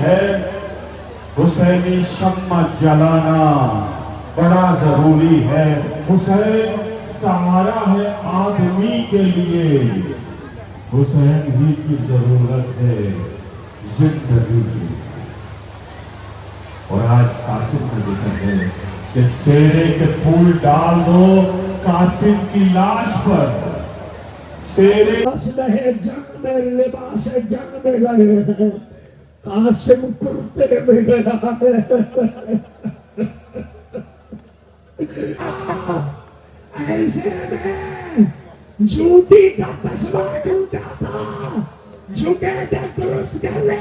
है हुसैनी शम्मा जलाना बड़ा जरूरी है। हुसैन सहारा है आदमी के लिए, हुसैन ही की जरूरत है जिंदगी की। और आज कासिम का जिक्र है कि सेरे के फूल डाल दो कासिम की लाश पर। सेरे जंग में लिबास जंग में लगे हैं, कासिम कुर्ते में गया है। ऐसे में जूती का तस्मा टूटा था, झुके थे दुरुस्त करने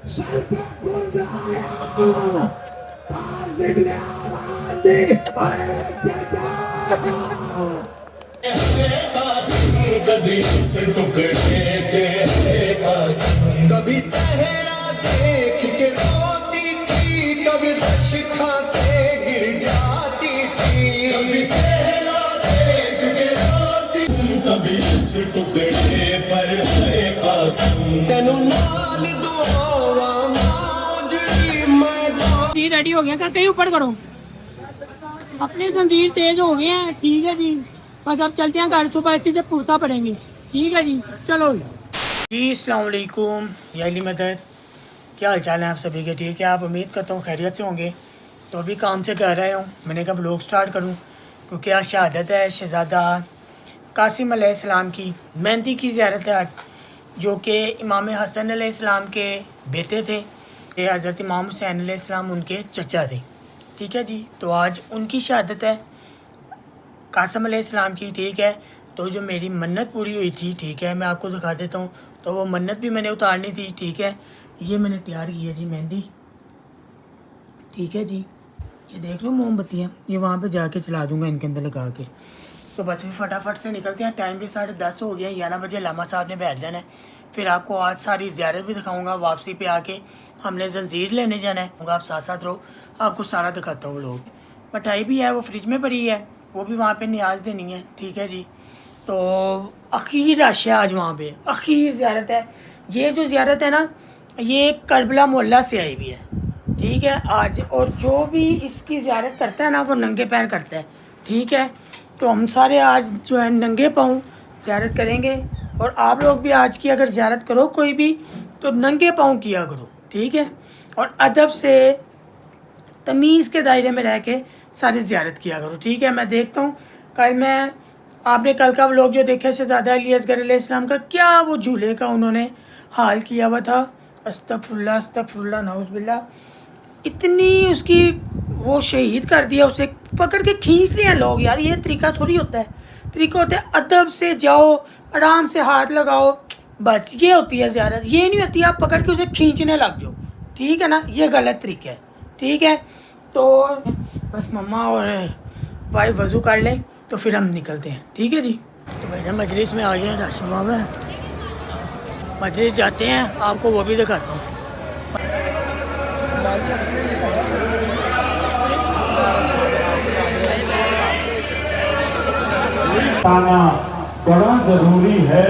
सर पर गुजारा, कासिम ने आवाज दी, अरे चाचा कभी सहरा देख के रोती थी, कभी रश खा के गिर जाती थी। कभी सहरा देख के रोती, कभी इस टुकड़े पर है कासिम। तेनू नाल दुआवा मौजड़ी मैदान। जी रेडी हो गया, कर कहीं ऊपर करो, अपने जंजीर तेज हो गए हैं। ठीक है जी, बस अब चलते हैं घर, सुबह इसी से पूछा पड़ेंगे। ठीक है जी, चलो जी। अस्सलाम वालेकुम याली मदद, क्या हाल चाल है आप सभी के? ठीक है, आप उम्मीद करता हूँ खैरियत से होंगे। तो अभी काम से घर आया हूँ, मैंने कहा व्लॉग स्टार्ट करूँ क्योंकि आज शहादत है शहज़ादा कासिम अलैहिस्सलाम की। मेहंदी की ज़ियारत है आज, जो कि इमाम हसन अलैहिस्सलाम के बेटे थे, हज़रत इमाम हुसैन अलैहिस्सलाम उनके चचा थे। ठीक है जी, तो आज उनकी शहादत है कासिम अलैहिस्सलाम की। ठीक है, तो जो मेरी मन्नत पूरी हुई थी, ठीक है, मैं आपको दिखा देता हूँ। तो वो मन्नत भी मैंने उतारनी थी। ठीक है, ये मैंने तैयार की है जी मेहंदी। ठीक है जी, ये देख लो मोमबत्तियाँ, ये वहाँ पे जाके चला दूँगा इनके अंदर लगा के। तो बस भी फटाफट से निकलते हैं, टाइम भी 10:30 हो गया। 11 बजे लामा साहब ने बैठ जाना है। फिर आपको आज सारी ज़ियारत भी दिखाऊँगा, वापसी पे आके हमने जंजीर लेने जाना है। आप साथ साथ रहो, आपको सारा दिखाता हूँ लोग। मिठाई भी है, वो फ्रिज में पड़ी है, वो भी वहाँ पे न्याज देनी है। ठीक है जी, तो अखीर रश है आज वहाँ पे, अखीर ज़ियारत है। ये जो ज़ियारत है ना, ये करबला मोहल्ला से आई हुई है। ठीक है आज, और जो भी इसकी ज़ियारत करता है ना, वो नंगे पैर करता है। ठीक है, तो हम सारे आज जो है नंगे पाँव ज़ियारत करेंगे। और आप लोग भी आज की अगर ज़ियारत करो कोई भी, तो नंगे पाँव किया करो। ठीक है, और अदब से तमीज़ के दायरे में रह के सारी ज़ियारत किया करो। ठीक है, मैं देखता हूँ कल मैं, आपने कल का व्लॉग जो देखा शहज़ादा अली असगर अलैहिस्सलाम का, क्या वो झूले का उन्होंने हाल किया हुआ था। अस्तगफुरुल्लाह अस्तगफुरुल्लाह नाउज़ुबिल्लाह, इतनी उसकी वो शहीद कर दिया, उसे पकड़ के खींच लिया लोग। यार ये तरीका थोड़ी होता है, तरीका होता है अदब से जाओ, आराम से हाथ लगाओ, बस ये होती है ज़ियारत। ये नहीं होती आप पकड़ के उसे खींचने लग जाओ। ठीक है ना, ये गलत तरीका है। ठीक है, तो बस मम्मा और वाइफ वज़ू कर लें तो फिर हम निकलते हैं। ठीक है जी, तो भाई मजलिस में आ गए, रश हुआ है, मजलिस जाते हैं, आपको वो भी दिखाता हूँ। आना बड़ा जरूरी है,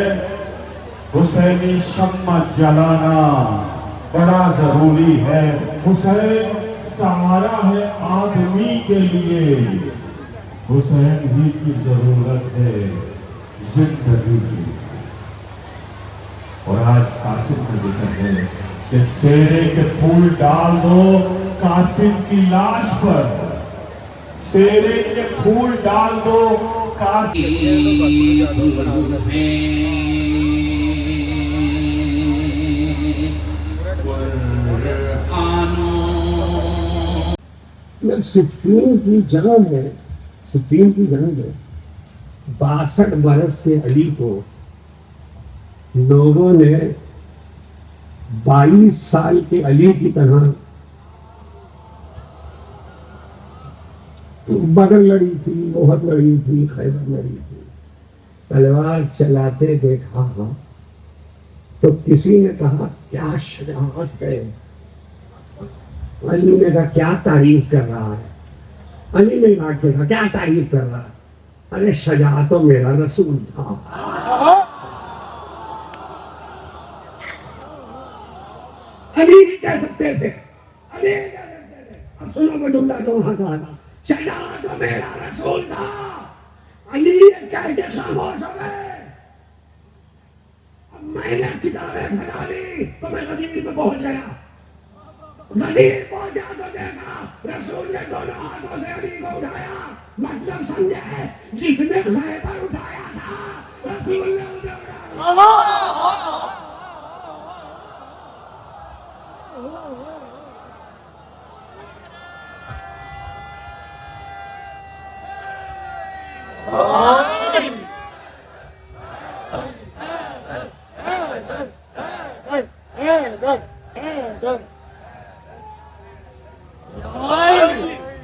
हुसैनी शम्मा जलाना बड़ा जरूरी है। हुसैन सहारा है आदमी के लिए, हुसैन ही की जरूरत है जिंदगी की। और आज कासिम का जिक्र है कि सेरे के फूल डाल दो कासिम की लाश पर। सेरे के फूल डाल दो सिफीन की जंग है, सिफीन की जंग है। 62 बरस के अली को लोगों ने 22 साल के अली की तरह बदर लड़ी थी, मोहर लड़ी थी, खैबर लड़ी थी, तलवार चलाते देखा तो किसी ने कहा क्या शजाअत है। अली ने कहा क्या तारीफ कर रहा है। अली ने कहा क्या तारीफ कर रहा है। अरे शजाअत तो मेरा रसूल था। अली कह सकते थे, अली कह सकते थे। अब सुनो वो जुमला तो वहां का था, चला तो मेरा रसूल था, अली कह के खामोश हो गए। अब मैंने किताबें फैला ली तो मैं गदीर में पहुंच गया। गदीर पहुंचा तो देखा रसूल ने दोनों हाथों से अली को उठाया। मतलब समझे, जिसने खैबर उठाया था रसूल ने उसे उठाया।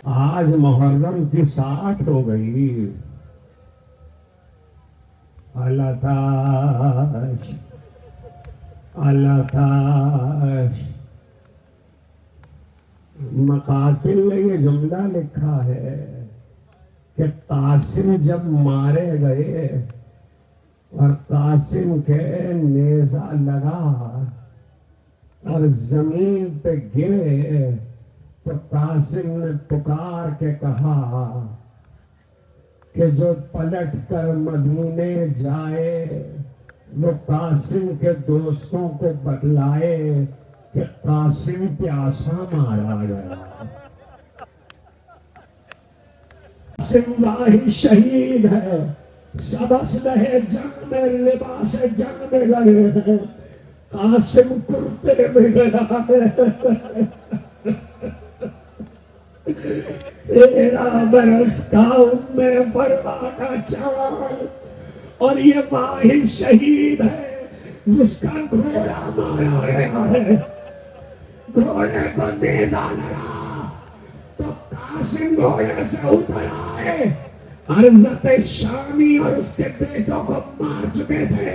आज मुहर्रम की 60 हो गई। अल्लाह ताश, अल्लाह ताश। मकातिल ने ये जुमला लिखा है कि कासिम जब मारे गए और कासिम के नेजा लगा और जमीन पे गिरे तो कासिम ने पुकार के कहा कि जो पलट कर मदीने जाए वो कासिम के दोस्तों को बतलाए कि कासिम प्यासा मारा गया। कासिम वाही शहीद है, सबस रहे जंग में, लिबास जंग में लगे हैं। कासिम कुर्ते में गया है। 13 बरस का उम्मे परवा का चांद और ये वाहिद शहीद है जिसका घोड़ा मारा गया है। घोड़े को नेजा लगा तो कासिम घोड़े से उतर आए। अर्जत शामी और उसके बेटों को मार चुके थे।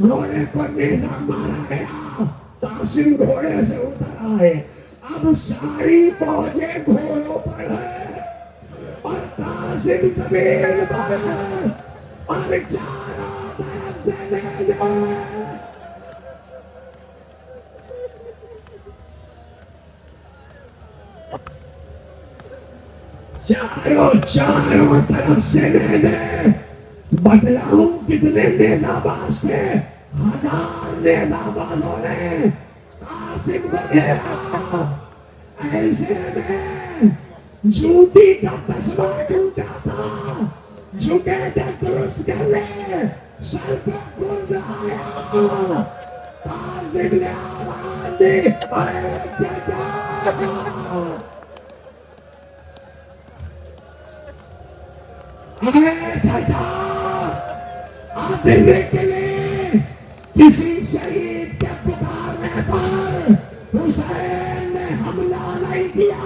घोड़े को नेजा मारा गया, कासिम घोड़े से उतर आए। अब सारी फौजें घोड़ों पर है और कासिम जमीन पर है और चारों तरफ से नेज़े। चारों तरफ से नेज़े। बतलाऊं कितने नेज़ाबाज थे? 1000 नेज़ाबाजों ने कासिम को घेरा। ऐसे में जूती का तस्मा टूटा था, झुके थे दुरुस्त करने, सर पर गुर्ज आया। कासिम ने आवाज दी, अरे चाचा। अरे चाचा, आते निकले किसी शहीद के पुकारने पर हुसैन ने हमला नहीं किया,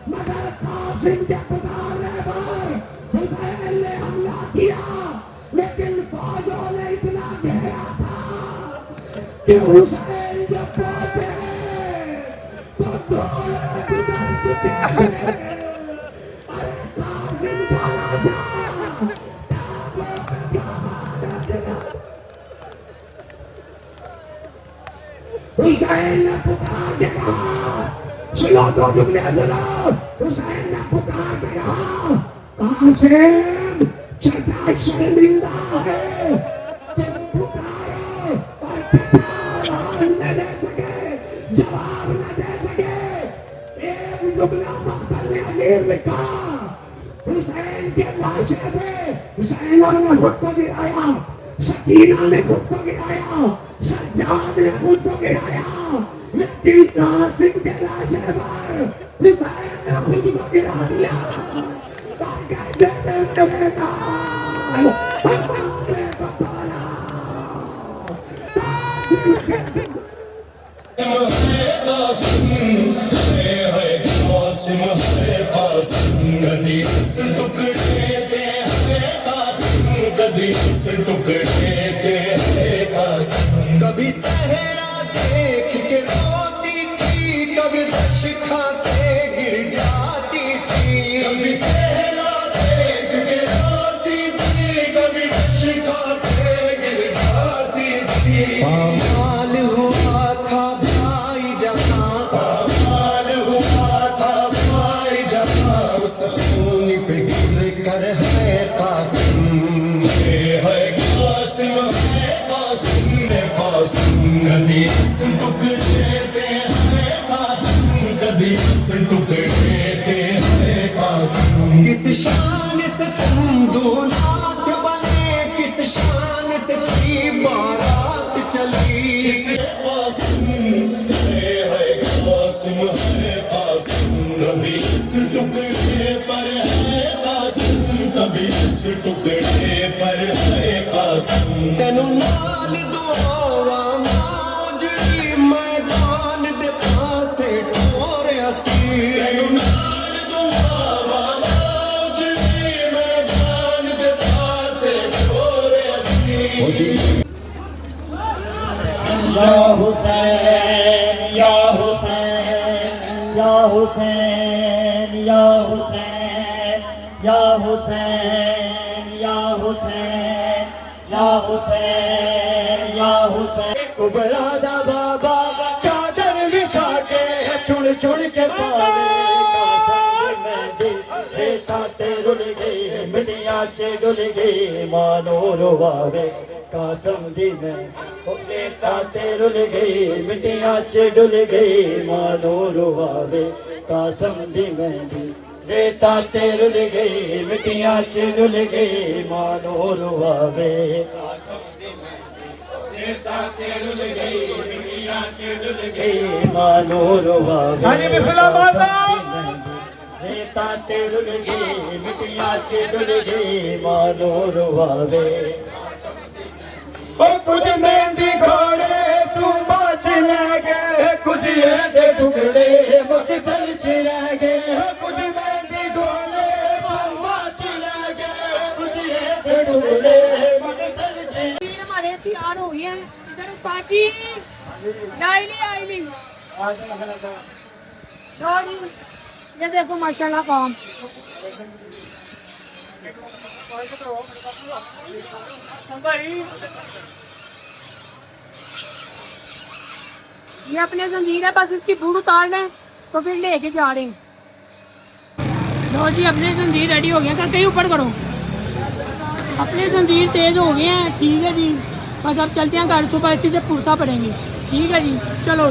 मगर कासिम के पुकारने पर हुसैन ने हमला किया। लेकिन फौजों ने इतना घेरा था कि हुसैन जब पहुंचे तो दोनों गुजर चुके हैं। अरे कासिम का राजा हुसैन ने पुकार के कहा, सुनो तो जुमले जरा। हुसैन ने पुकार के कहा, कासिम चाचा शर्मिंदा है, तुम पुकारो और चाचा जवाब न दे सके, जवाब न दे सके। एक जुमला मख्तर ने अजीब लिखा, हुसैन के लाशे पे हुसैन ने खुद को गिराया, सकीना ने खुद को गिराया, सज्जाद ने खुद को गिराया, लेकिन कासिम के लाशे पर हुसैन ने खुद को गिरा दिया। कभी सहरा देख के रोती थी, कभी रश खा के गिर जाती थी। कभी सहरा देख के रोती थी, कभी रश खा के गिर जाती थी। पामाल हुआ था भाई कभी इस टुकड़े के है कासिम। किस शान से तुम दो लाख बने, किस शान से की बारात चली। किस कासिम है कासिम, है कासिम। कभी इस टुकड़े पर है कासिम, कभी इस टुकड़े पर है कासिम। तेनू नाल दुआवा मौजड़ी मैदान दे पासे ठोरिया सी। तेनू नाल दुआवा मौजड़ी मैदान दे पासे ठोरिया सी। या हुसैन या हुसैन या हुसैन या हुसैन या हुसैन या हुसैन या हुसैन या हुसैन। कुबरा दा बाबा चादर विछा के चुन चुन के पावे कासम मेहंदी रेता ते रुल गई मिटिया च डुल गई मानो रोवावे कासम दी मैं रेता ते रुल गई मिटिया च डुल गई मानो रोवावे कासम दी मेहंदी रेता ते रुल गई मिटिया च डुल गई मानो रोवावे कासम दी मेहंदी रेता ते रुल गई मिटिया च डुल गई मानो रोवावे। हां जी बिस्मिल्लाह माता रेता ते रुल गई मिटिया च डुल गई मानो रोवावे। कुछ मेहंदी घोड़े सुंबा च ले गए, कुछ दे टुकड़े मकतल च रह गए। कुछ मेहंदी घोड़े सुंबा च ले गए, कुछ दे टुकड़े मकतल च। हमारे तैयार हो गए हैं इधर पार्टी डायली आईली। ये देखो माशाल्लाह काम ये अपने जंजीर है, बस इसकी बूट उतारना है तो फिर लेके जा रहे हैं। लो जी अपने जंजीर रेडी हो गया, करके ऊपर करो। अपने जंजीर तेज हो गए हैं, ठीक है जी। बस अब चलते हैं घर, सुबह इसी से पुरसा पड़ेंगे। ठीक है जी, चलो।